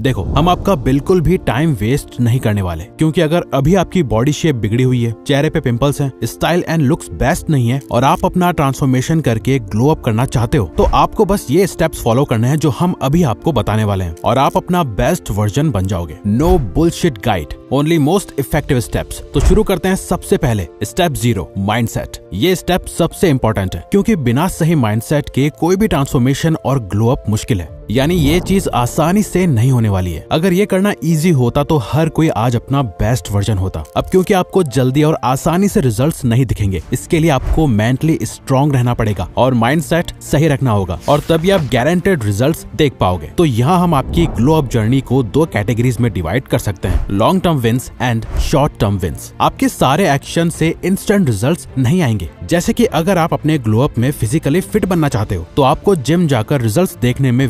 देखो, हम आपका बिल्कुल भी टाइम वेस्ट नहीं करने वाले, क्योंकि अगर अभी आपकी बॉडी शेप बिगड़ी हुई है, चेहरे पे पिंपल्स हैं, स्टाइल एंड लुक्स बेस्ट नहीं है और आप अपना ट्रांसफॉर्मेशन करके ग्लो अप करना चाहते हो, तो आपको बस ये स्टेप्स फॉलो करने हैं जो हम अभी आपको बताने वाले हैं और आप अपना बेस्ट वर्जन बन जाओगे। No bullshit guide, only most effective steps. तो शुरू करते हैं सबसे पहले स्टेप 0, माइंडसेट। ये स्टेप सबसे इंपॉर्टेंट है, क्योंकि बिना सही माइंडसेट के कोई भी ट्रांसफॉर्मेशन और ग्लो अप मुश्किल है। यानी ये चीज आसानी से नहीं होने वाली है। अगर ये करना इजी होता तो हर कोई आज अपना बेस्ट वर्जन होता। अब क्योंकि आपको जल्दी और आसानी से रिजल्ट्स नहीं दिखेंगे, इसके लिए आपको मेंटली स्ट्रांग रहना पड़ेगा और माइंडसेट सही रखना होगा, और तभी आप गारंटेड रिजल्ट्स देख पाओगे। तो यहाँ हम आपकी ग्लो अप जर्नी को 2 कैटेगरीज में डिवाइड कर सकते हैं, long term wins and short term wins. आपके सारे एक्शन से इंस्टेंट रिजल्ट्स नहीं आएंगे। जैसे कि अगर आप अपने ग्लो अप में फिजिकली फिट बनना चाहते हो, तो आपको जिम जाकर रिजल्ट्स देखने में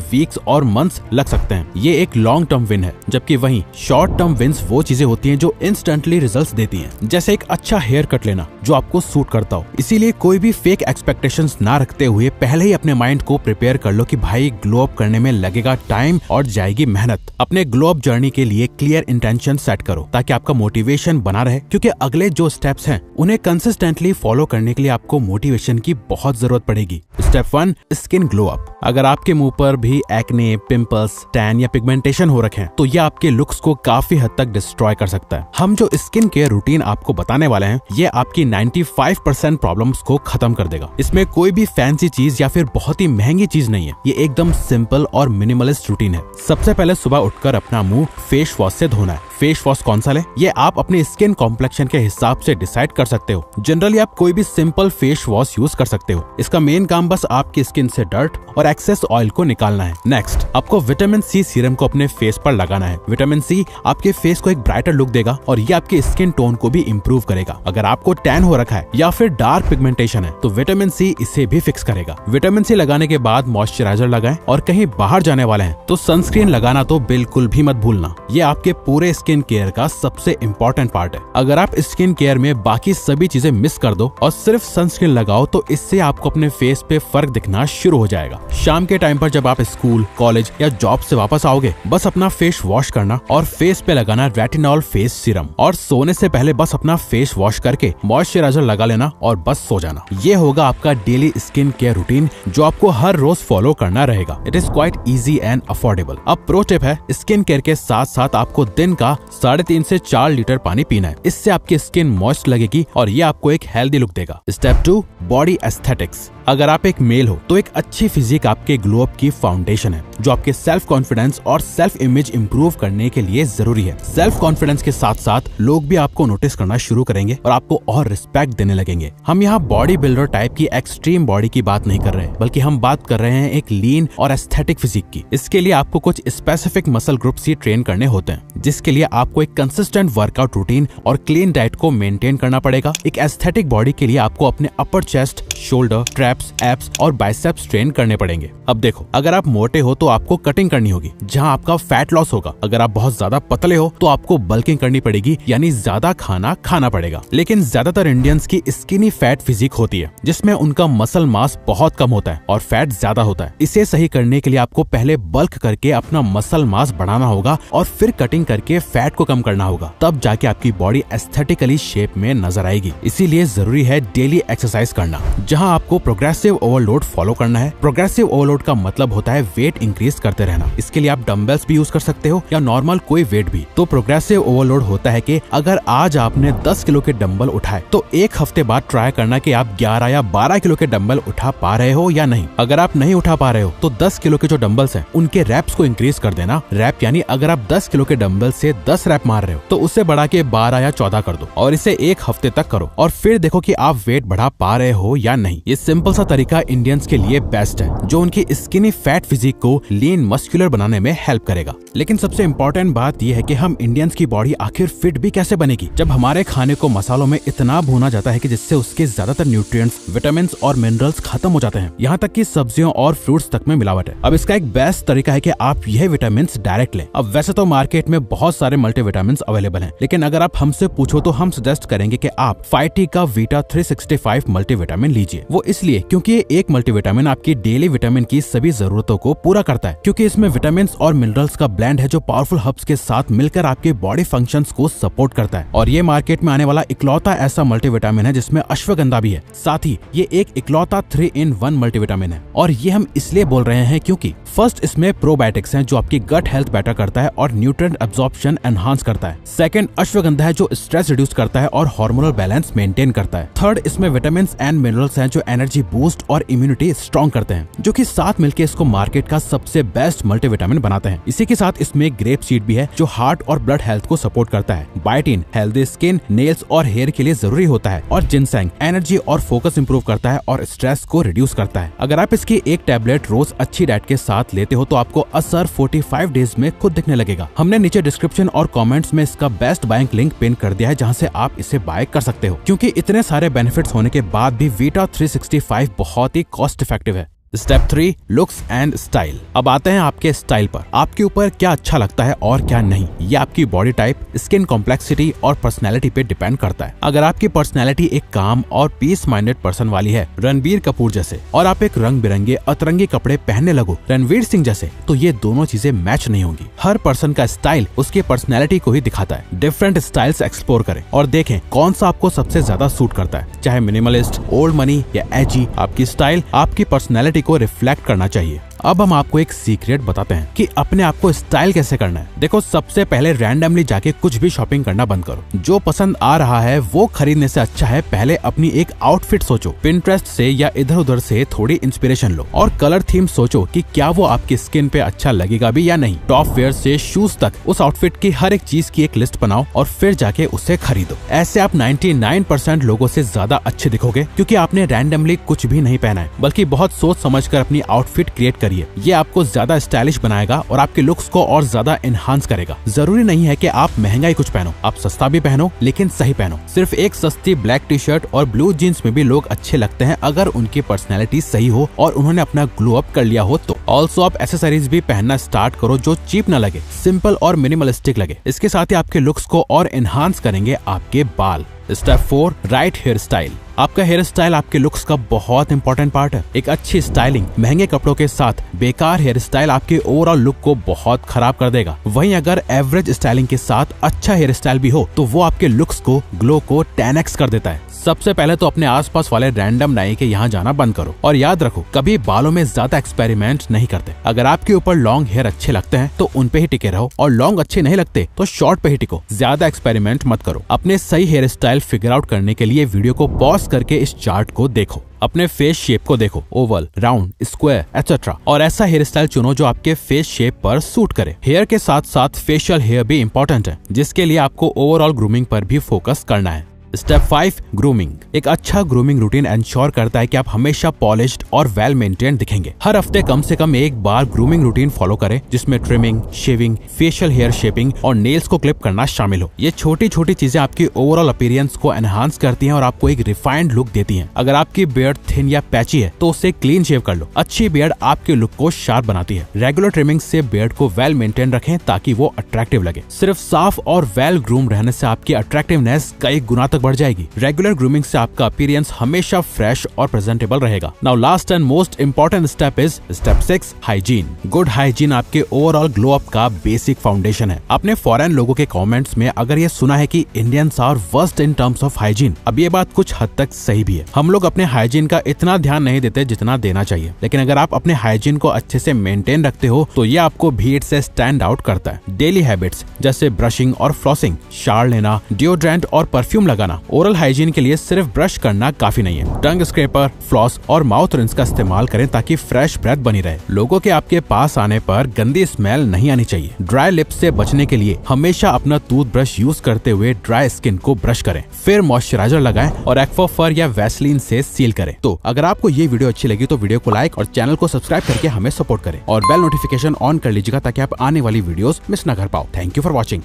और मंथ्स लग सकते हैं। ये एक लॉन्ग टर्म विन है। जबकि वहीं शॉर्ट टर्म विन्स वो चीजें होती हैं जो इंस्टेंटली रिजल्ट्स देती हैं, जैसे एक अच्छा हेयर कट लेना जो आपको सूट करता हो। इसीलिए कोई भी फेक एक्सपेक्टेशंस ना रखते हुए पहले ही अपने माइंड को प्रिपेयर कर लो कि भाई ग्लो अप करने में लगेगा टाइम और जाएगी मेहनत। अपने ग्लो अप जर्नी के लिए क्लियर इंटेंशन सेट करो ताकि आपका मोटिवेशन बना रहे, क्योंकि अगले जो स्टेप्स हैं उन्हें कंसिस्टेंटली फॉलो करने के लिए आपको मोटिवेशन की बहुत जरूरत पड़ेगी। Step 1, skin glow up. अगर आपके मुंह पर भी एक्ने, पिंपल्स, टैन या पिगमेंटेशन हो रखे हैं, तो ये आपके लुक्स को काफी हद तक डिस्ट्रॉय कर सकता है। हम जो स्किन केयर रूटीन आपको बताने वाले हैं, ये आपकी 95% प्रॉब्लम्स को खत्म कर देगा। इसमें कोई भी फैंसी चीज या फिर बहुत ही महंगी चीज नहीं है। ये एकदम सिंपल और मिनिमलिस्ट रूटीन है। सबसे पहले सुबह उठकर अपना मुंह फेस वॉश से धोना है। फेस वॉश कौन सा ले, ये आप अपने स्किन कॉम्प्लेक्शन के हिसाब से डिसाइड कर सकते हो। जनरली आप कोई भी सिंपल फेस वॉश यूज कर सकते हो। इसका मेन काम बस आपकी स्किन से डर्ट और एक्सेस ऑयल को निकालना है। नेक्स्ट, आपको विटामिन सी सीरम को अपने फेस पर लगाना है। विटामिन सी आपके फेस को एक ब्राइटर लुक देगा और ये आपके स्किन टोन को भी इम्प्रूव करेगा। अगर आपको टैन हो रखा है या फिर डार्क पिगमेंटेशन है, तो विटामिन सी इसे भी फिक्स करेगा। विटामिन सी लगाने के बाद मॉइस्चराइजर लगाएं और कहीं बाहर जाने वाले हैं तो सनस्क्रीन लगाना तो बिल्कुल भी मत भूलना। ये आपके पूरे स्किन केयर का सबसे इम्पोर्टेंट पार्ट है। अगर आप स्किन केयर में बाकी सभी चीजें मिस कर दो और सिर्फ सनस्क्रीन लगाओ, तो इससे आपको अपने फेस पे फर्क दिखना शुरू हो जाएगा। शाम के टाइम पर जब आप स्कूल, कॉलेज या जॉब से वापस आओगे, बस अपना फेस वॉश करना और फेस पे लगाना रेटिनॉल फेस सीरम, और सोने से पहले बस अपना फेस वॉश करके मॉइस्चराइजर लगा लेना और बस सो जाना। ये होगा आपका डेली स्किन केयर रूटीन जो आपको हर रोज फॉलो करना रहेगा। It is quite easy and affordable. अब प्रो टिप है, स्किन केयर के साथ साथ आपको दिन का 3.5 से 4 लीटर पानी पीना है। इससे आपकी स्किन मॉइस्ट लगेगी और ये आपको एक हेल्दी लुक देगा। Step 2, body aesthetics. अगर आप एक मेल हो तो एक अच्छी फिजिक आपके ग्लो अप की फाउंडेशन है, जो आपके सेल्फ कॉन्फिडेंस और सेल्फ इमेज इंप्रूव करने के लिए जरूरी है। सेल्फ कॉन्फिडेंस के साथ साथ लोग भी आपको नोटिस करना शुरू करेंगे और आपको और रिस्पेक्ट देने लगेंगे। हम यहाँ बॉडी बिल्डर टाइप की एक्सट्रीम बॉडी की बात नहीं कर रहे, बल्कि हम बात कर रहे हैं एक लीन और एस्थेटिक फिजिक की। इसके लिए आपको कुछ स्पेसिफिक मसल ग्रुप्स ही ट्रेन करने होते हैं, जिसके लिए आपको एक कंसिस्टेंट वर्कआउट रूटीन और क्लीन डाइट को मेंटेन करना पड़ेगा। एक एस्थेटिक बॉडी के लिए आपको अपने अपर चेस्ट, शोल्डर, ट्रैप्स, एब्स और बाइसेप्स ट्रेन करने पड़ेंगे। अब देखो, अगर आप मोटे हो तो आपको कटिंग करनी होगी, जहां आपका फैट लॉस होगा। अगर आप बहुत ज्यादा पतले हो तो आपको बल्किंग करनी पड़ेगी, यानी ज्यादा खाना खाना पड़ेगा। लेकिन ज्यादातर इंडियंस की स्किनी फैट फिजिक होती है, जिसमें उनका मसल मास बहुत कम होता है और फैट ज्यादा होता है। इसे सही करने के लिए आपको पहले बल्क करके अपना मसल मास बढ़ाना होगा और फिर कटिंग करके फैट को कम करना होगा। तब जाके आपकी बॉडी एस्थेटिकली शेप में नजर आएगी। इसीलिए जरूरी है डेली एक्सरसाइज करना, जहां आपको प्रोग्रेसिव ओवरलोड फॉलो करना है। प्रोग्रेसिव ओवरलोड का मतलब होता है वेट इंक्रीज करते रहना। इसके लिए आप डंबल्स भी यूज कर सकते हो या नॉर्मल कोई वेट भी। तो प्रोग्रेसिव ओवरलोड होता है कि अगर आज आपने 10 किलो के डंबल उठाए, तो एक हफ्ते बाद ट्राई करना कि आप 11 या 12 किलो के डंबल उठा पा रहे हो या नहीं। अगर आप नहीं उठा पा रहे हो तो 10 किलो के जो डंबल्स हैं उनके रैप्स को इंक्रीज कर देना। रैप यानी अगर आप 10 किलो के डंबल से 10 रैप मार रहे हो तो उसे बढ़ा के 12 या 14 कर दो और इसे एक हफ्ते तक करो और फिर देखो कि आप वेट बढ़ा पा रहे हो या नहीं। ये सिंपल सा तरीका इंडियंस के लिए बेस्ट है, जो उनकी स्किनी फैट फिजिक को लीन मस्कुलर बनाने में हेल्प करेगा। लेकिन सबसे इम्पोर्टेंट बात यह है कि हम इंडियंस की बॉडी आखिर फिट भी कैसे बनेगी, जब हमारे खाने को मसालों में इतना भुना जाता है कि जिससे उसके ज्यादातर न्यूट्रिएंट्स, विटामिन और मिनरल्स खत्म हो जाते हैं। यहाँ तक कि सब्जियों और फ्रूट्स तक में मिलावट है। अब इसका एक बेस्ट तरीका है कि आप यह विटामिन डायरेक्ट लें। अब वैसे तो मार्केट में बहुत सारे मल्टीविटामिन अवेलेबल हैं, लेकिन अगर आप हमसे पूछो तो हम सजेस्ट करेंगे कि आप फाइटी का वीटा 365 मल्टीविटामिन लीजिए। वो इसलिए क्योंकि ये एक मल्टीविटामिन आपकी डेली विटामिन की सभी जरूरतों को पूरा करता है, क्योंकि इसमें विटामिन और मिनरल्स का ब्लेंड है जो पावरफुल हर्ब्स के साथ मिलकर आपके बॉडी फंक्शंस को सपोर्ट करता है। और ये मार्केट में आने वाला इकलौता ऐसा मल्टीविटामिन है जिसमें अश्वगंधा भी है। साथ ही ये एक इकलौता 3-in-1 मल्टीविटामिन है, और ये हम इसलिए बोल रहे हैं क्योंकि फर्स्ट इसमें प्रोबायोटिक्स हैं जो आपकी गट हेल्थ बेटर करता है और न्यूट्रिएंट एब्जॉर्प्शन एनहांस करता है। सेकंड, अश्वगंधा है जो स्ट्रेस रिड्यूस करता है और हार्मोनल बैलेंस मेंटेन करता है। थर्ड, इसमें विटामिन एंड मिनरल्स हैं जो एनर्जी बूस्ट और इम्यूनिटी स्ट्रॉन्ग करते हैं, जो कि साथ मिलकर इसको मार्केट का सबसे बेस्ट मल्टीविटामिन बनाते हैं। इसी के साथ इसमें ग्रेप सीड भी है जो हार्ट और ब्लड हेल्थ को सपोर्ट करता है। बायोटिन हेल्दी स्किन, नेल्स और हेयर के लिए जरूरी होता है, और जिनसेंग एनर्जी और फोकस इंप्रूव करता है और स्ट्रेस को रिड्यूस करता है। अगर आप इसकी एक टैबलेट रोज अच्छी डाइट के साथ लेते हो तो आपको असर 45 डेज में खुद दिखने लगेगा। हमने नीचे डिस्क्रिप्शन और कमेंट्स में इसका बेस्ट बाइंग लिंक पिन कर दिया है, जहां से आप इसे बाय कर सकते हो। क्योंकि इतने सारे बेनिफिट्स होने के बाद भी वीटा 365 बहुत ही कॉस्ट इफेक्टिव है। Step 3, looks and style. अब आते हैं आपके स्टाइल पर। आपके ऊपर क्या अच्छा लगता है और क्या नहीं, ये आपकी बॉडी टाइप, स्किन कॉम्प्लेक्सिटी और पर्सनैलिटी पे डिपेंड करता है। अगर आपकी पर्सनैलिटी एक काम और पीस माइंडेड पर्सन वाली है, रणबीर कपूर जैसे, और आप एक रंग बिरंगे अतरंगी कपड़े पहनने लगो रणवीर सिंह जैसे, तो ये दोनों चीजें मैच नहीं होंगी। हर पर्सन का स्टाइल उसकी पर्सनैलिटी को ही दिखाता है। डिफरेंट स्टाइल्स एक्सप्लोर करें और देखें कौन सा आपको सबसे ज्यादा सूट करता है, चाहे मिनिमलिस्ट, ओल्ड मनी या एजी। आपकी स्टाइल आपकी पर्सनैलिटी को रिफ्लेक्ट करना चाहिए। अब हम आपको एक सीक्रेट बताते हैं कि अपने आप को स्टाइल कैसे करना है। देखो, सबसे पहले रैंडमली जाके कुछ भी शॉपिंग करना बंद करो। जो पसंद आ रहा है वो खरीदने से अच्छा है पहले अपनी एक आउटफिट सोचो। पिंटरेस्ट से या इधर उधर से थोड़ी इंस्पिरेशन लो और कलर थीम सोचो कि क्या वो आपकी स्किन पे अच्छा लगेगा भी या नहीं। टॉप वेयर से शूज तक उस आउटफिट की हर एक चीज की एक लिस्ट बनाओ और फिर जाके उसे खरीदो। ऐसे आप 99% लोगों से ज्यादा अच्छे दिखोगे, क्योंकि आपने रैंडमली कुछ भी नहीं पहना है, बल्कि बहुत सोच समझकर अपनी आउटफिट क्रिएट करिए। ये आपको ज्यादा स्टाइलिश बनाएगा और आपके लुक्स को और ज्यादा एनहांस करेगा। जरूरी नहीं है कि आप महंगा ही कुछ पहनो, आप सस्ता भी पहनो लेकिन सही पहनो। सिर्फ एक सस्ती ब्लैक टी शर्ट और ब्लू जीन्स में भी लोग अच्छे लगते हैं अगर उनकी पर्सनैलिटी सही हो और उन्होंने अपना ग्लो अप कर लिया हो तो। ऑल्सो आप एसेसरीज भी पहनना स्टार्ट करो जो चीप न लगे, सिंपल और मिनिमलिस्टिक लगे। इसके साथ ही आपके लुक्स को और एनहांस करेंगे आपके बाल। Step 4, right hair style. आपका हेयर स्टाइल आपके लुक्स का बहुत इंपॉर्टेंट पार्ट है। एक अच्छी स्टाइलिंग महंगे कपड़ों के साथ बेकार हेयर स्टाइल आपके ओवरऑल लुक को बहुत खराब कर देगा। वहीं अगर एवरेज स्टाइलिंग के साथ अच्छा हेयर स्टाइल भी हो तो वो आपके लुक्स को, ग्लो को 10x कर देता है। सबसे पहले तो अपने आसपास वाले रैंडम नाई के यहाँ जाना बंद करो और याद रखो, कभी बालों में ज्यादा एक्सपेरिमेंट नहीं करते। अगर आपके ऊपर लॉन्ग हेयर अच्छे लगते हैं तो उन पे ही टिके रहो, और लॉन्ग अच्छे नहीं लगते तो शॉर्ट पे ही टिको। ज्यादा एक्सपेरिमेंट मत करो। अपने सही हेयर स्टाइल फिगर आउट करने के लिए वीडियो को पॉज करके इस चार्ट को देखो। अपने फेस शेप को देखो, ओवल, राउंड, स्क्वायर एटसेट्रा, और ऐसा हेयर स्टाइल चुनो जो आपके फेस शेप पर सूट करे। हेयर के साथ साथ फेशियल हेयर भी इंपॉर्टेंट है, जिसके लिए आपको ओवरऑल ग्रूमिंग पर भी फोकस करना है। Step 5, grooming. एक अच्छा ग्रूमिंग रूटीन इंश्योर करता है कि आप हमेशा पॉलिश्ड और वेल मेंटेन्ड दिखेंगे। हर हफ्ते कम से कम एक बार ग्रूमिंग रूटीन फॉलो करें, जिसमें trimming, shaving, facial hair shaping और नेल्स को क्लिप करना शामिल हो। ये छोटी छोटी चीजें आपकी ओवरऑल अपीयरेंस को एनहांस करती हैं और आपको एक रिफाइंड लुक देती हैं। अगर आपकी बियर्ड थिन या पैची है तो उसे क्लीन शेव कर लो। अच्छी बियर्ड आपके लुक को शार्प बनाती है। रेगुलर ट्रिमिंग से बियर्ड को वेल मेंटेन रखें ताकि वो अट्रैक्टिव लगे। सिर्फ साफ और वेल ग्रूम रहने से आपकी अट्रैक्टिवनेस कई गुना तक बढ़ जाएगी। रेगुलर ग्रूमिंग से आपका अपीयरेंस हमेशा फ्रेश और प्रेजेंटेबल रहेगा। Now last and most important step is step 6, hygiene. Good hygiene आपके ओवरऑल ग्लो अप का बेसिक फाउंडेशन है। आपने फॉरेन लोगों के कमेंट्स में अगर ये सुना है कि Indians are worst in terms of hygiene, अब ये बात कुछ हद तक सही भी है। हम लोग अपने हाइजीन का इतना ध्यान नहीं देते जितना देना चाहिए, लेकिन अगर आप अपने हाइजीन को अच्छे से मेंटेन रखते हो तो ये आपको भीड़ से स्टैंड आउट करता है। डेली हैबिट्स जैसे ब्रशिंग और फ्लॉसिंग, शावर लेना, डिओड्रेंट और परफ्यूम लगाना। ओरल हाइजीन के लिए सिर्फ ब्रश करना काफी नहीं है। टंग स्क्रैपर, फ्लॉस और माउथ रिंस का इस्तेमाल करें ताकि फ्रेश ब्रेथ बनी रहे। लोगों के आपके पास आने पर गंदी स्मेल नहीं आनी चाहिए। ड्राई लिप्स से बचने के लिए हमेशा अपना टूथब्रश यूज करते हुए ड्राई स्किन को ब्रश करें, फिर मॉइस्चराइजर लगाएं और एक्वाफर या वैसलीन से सील करें। तो अगर आपको ये वीडियो अच्छी लगी तो वीडियो को लाइक और चैनल को सब्सक्राइब करके हमें सपोर्ट करें और बेल नोटिफिकेशन ऑन कर लीजिएगा ताकि आप आने वाली वीडियोस मिस न कर पाओ। Thank you for watching.